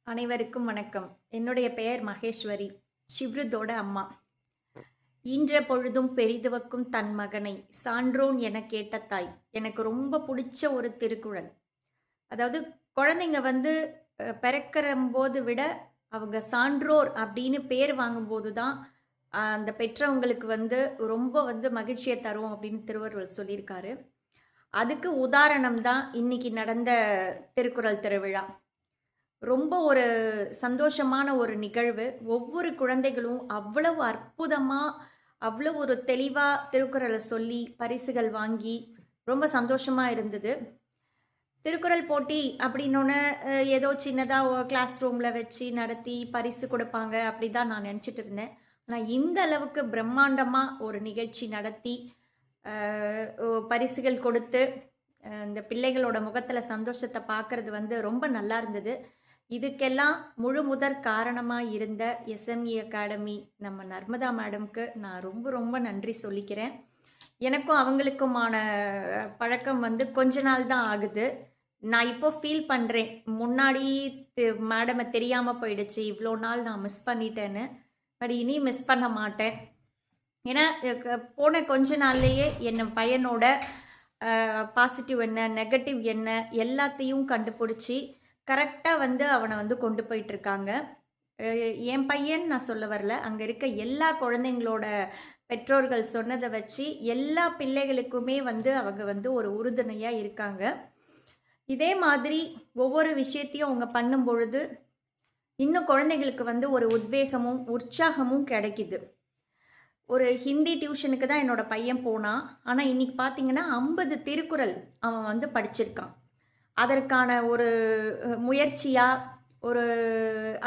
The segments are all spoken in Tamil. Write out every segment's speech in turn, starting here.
அனைவருக்கும் வணக்கம். என்னுடைய பெயர் மகேஸ்வரி. ஷிவ்ருதோட அம்மா. ஈன்ற பொழுதும் பெரிதுவக்கும் தன் மகனை சான்றோன் என கேட்ட தாய். எனக்கு ரொம்ப புடிச்ச ஒரு திருக்குறள். அதாவது குழந்தைங்க வந்து பிறக்கறம்போது விட அவங்க சான்றோர் அப்படின்னு பேர் வாங்கும்போது தான் அந்த பெற்றவங்களுக்கு வந்து ரொம்ப மகிழ்ச்சிய தரும் அப்படின்னு திருவள்ளுவர் சொல்லியிருக்காரு. அதுக்கு உதாரணம் தான் இன்னைக்கு நடந்த திருக்குறள் திருவிழா. ரொம்ப ஒரு சந்தோஷமான ஒரு நிகழ்வு. ஒவ்வொரு குழந்தைகளும் அவ்வளவு அற்புதமா, அவ்வளவு ஒரு தெளிவா திருக்குறள சொல்லி பரிசுகள் வாங்கி ரொம்ப சந்தோஷமா இருந்தது. திருக்குறள் போட்டி அப்படின்னோன ஏதோ சின்னதா கிளாஸ் ரூம்ல வச்சு நடத்தி பரிசு கொடுப்பாங்க அப்படிதான் நான் நினச்சிட்டு இருந்தேன். ஆனா இந்த அளவுக்கு பிரம்மாண்டமா ஒரு நிகழ்ச்சி நடத்தி அ பரிசுகள் கொடுத்து இந்த பிள்ளைகளோட முகத்துல சந்தோஷத்த பார்க்கறது வந்து ரொம்ப நல்லா இருந்தது. இதுக்கெல்லாம் முழு முதற் காரணமா இருந்த எஸ்எம்இ அகாடமி நம்ம நர்மதா மேடம்க்கு நான் ரொம்ப ரொம்ப நன்றி சொல்லிக்கிறேன். எனக்கும் அவங்களுக்குமான பழக்கம் வந்து கொஞ்ச நாள் தான் ஆகுது. நான் இப்போ ஃபீல் பண்றேன். முன்னாடி மேடம தெரியாம போயிடுச்சு. இவ்ளோ நாள் நான் மிஸ் பண்ணிட்டேன்னு. பட் இனி மிஸ் பண்ண மாட்டேன். ஏன்னா போன கொஞ்ச நாள்லயே என் பையனோட பாசிட்டிவ் என்ன, நெகட்டிவ் என்ன எல்லாத்தையும் கண்டுபிடிச்சி கரெக்டாக வந்து அவனை வந்து கொண்டு போயிட்டுருக்காங்க. என் பையன் நான் சொல்ல வரல. அங்கே இருக்க எல்லா குழந்தைங்களோட பெற்றோர்கள் சொன்னதை வச்சு எல்லா பிள்ளைகளுக்குமே வந்து அவங்க வந்து ஒரு உறுதுணையாக இருக்காங்க. இதே மாதிரி ஒவ்வொரு விஷயத்தையும் அவங்க பண்ணும் பொழுது இன்னும் குழந்தைங்களுக்கு வந்து ஒரு உத்வேகமும் உற்சாகமும் கிடைக்குது. ஒரு ஹிந்தி டியூஷனுக்கு தான் என்னோட பையன் போனான். ஆனால் இன்னைக்கு பார்த்தீங்கன்னா 50 திருக்குறள் அவன் வந்து படிச்சிருக்கான். அதற்கான ஒரு முயற்சியா ஒரு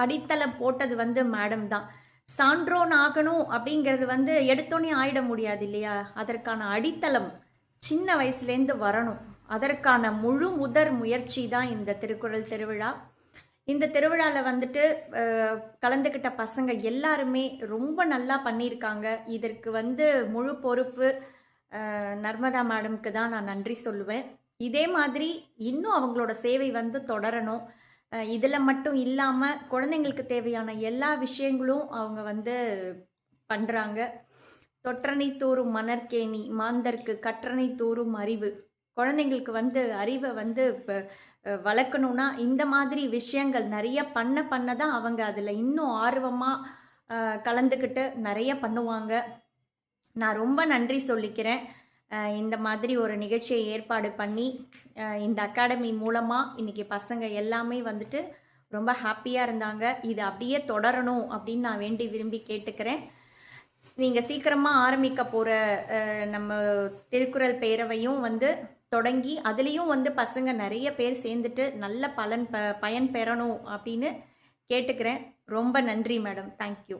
அடித்தளம் போட்டது வந்து மேடம் தான். சான்றோன் ஆகணும் அப்படிங்கிறது வந்து எடுத்தோன்னே ஆயிட முடியாது இல்லையா? அதற்கான அடித்தளம் சின்ன வயசுலேருந்து வரணும். அதற்கான முழு முதற் முயற்சி தான் இந்த திருக்குறள் திருவிழா. இந்த திருவிழாவில் வந்துட்டு கலந்துக்கிட்ட பசங்க எல்லாருமே ரொம்ப நல்லா பண்ணியிருக்காங்க. இதற்கு வந்து முழு பொறுப்பு நர்மதா மேடம்க்கு தான் நான் நன்றி சொல்லுவேன். இதே மாதிரி இன்னும் அவங்களோட சேவை வந்து தொடரணும். இதில் மட்டும் இல்லாமல் குழந்தைங்களுக்கு தேவையான எல்லா விஷயங்களும் அவங்க வந்து பண்ணுறாங்க. தொற்றனை தூறும் மணற்கேணி மாந்தர்க்கு கற்றனை தூறும் அறிவு. குழந்தைங்களுக்கு வந்து அறிவை வந்து இப்போ வளர்க்கணுன்னா இந்த மாதிரி விஷயங்கள் நிறைய பண்ண தான் அவங்க அதில் இன்னும் ஆர்வமாக கலந்துக்கிட்டு நிறைய பண்ணுவாங்க. நான் ரொம்ப நன்றி சொல்லிக்கிறேன். இந்த மாதிரி ஒரு நிகழ்ச்சியை ஏற்பாடு பண்ணி இந்த அகாடமி மூலமாக இன்றைக்கி பசங்க எல்லாமே வந்துட்டு ரொம்ப ஹாப்பியாக இருந்தாங்க. இது அப்படியே தொடரணும் அப்படின்னு நான் வேண்டி விரும்பி கேட்டுக்கிறேன். நீங்கள் சீக்கிரமாக ஆரம்பிக்க போகிற நம்ம திருக்குறள் பேரவையும் வந்து தொடங்கி அதுலேயும் வந்து பசங்க நிறைய பேர் சேர்ந்துட்டு நல்ல பயன் பெறணும் அப்படின்னு கேட்டுக்கிறேன். ரொம்ப நன்றி மேடம். தேங்க்யூ.